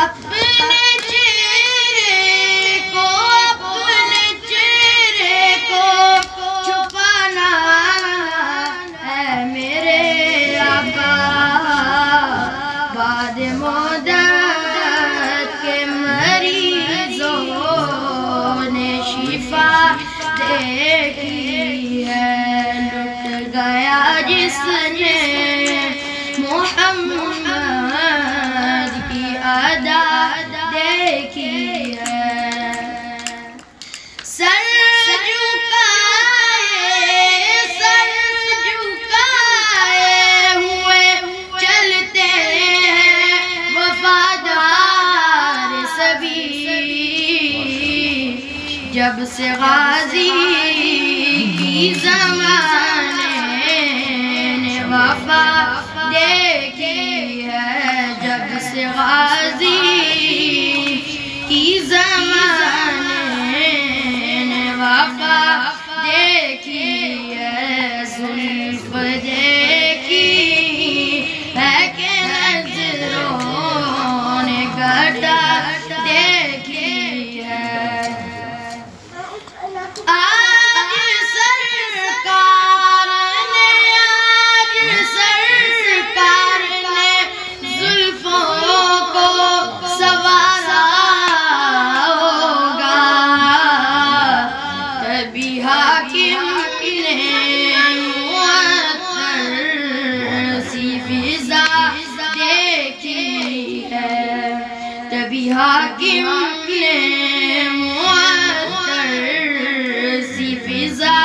اپنے چہرے کو چھپانا ہے میرے آقا، بعد مدت کے مریضوں نے شفا دیکھی ہے، لٹ گیا جس نے محمد کی ادا دیکھی ہے، سر جھکائے ہوئے چلتے ہیں وفادار سبھی، جب سے غازی کی زمانے نے وفا دیکھی ہے، جب سے غازی کی زمانے نے وفا دیکھی ہے، زلف دیکھی ہے کہ نظروں نے گھٹا دیکھی ہے، حاکم نے معطر سی فضا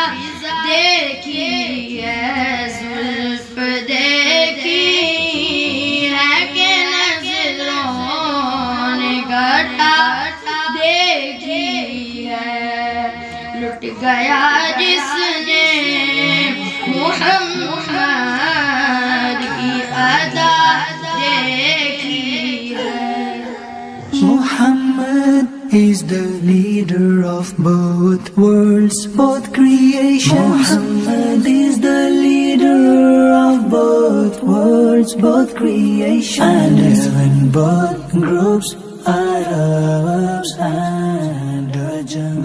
دیکھی ہے، زلف دیکھی ہے کہ نظروں نے گھٹا دیکھی ہے، لٹ گیا جس نے محمد کی ادا دیکھی ہے۔ Muhammad is the leader of both worlds, both creations. Muhammad is the leader of both worlds, both creations. And even both groups, Arabs and Ajam.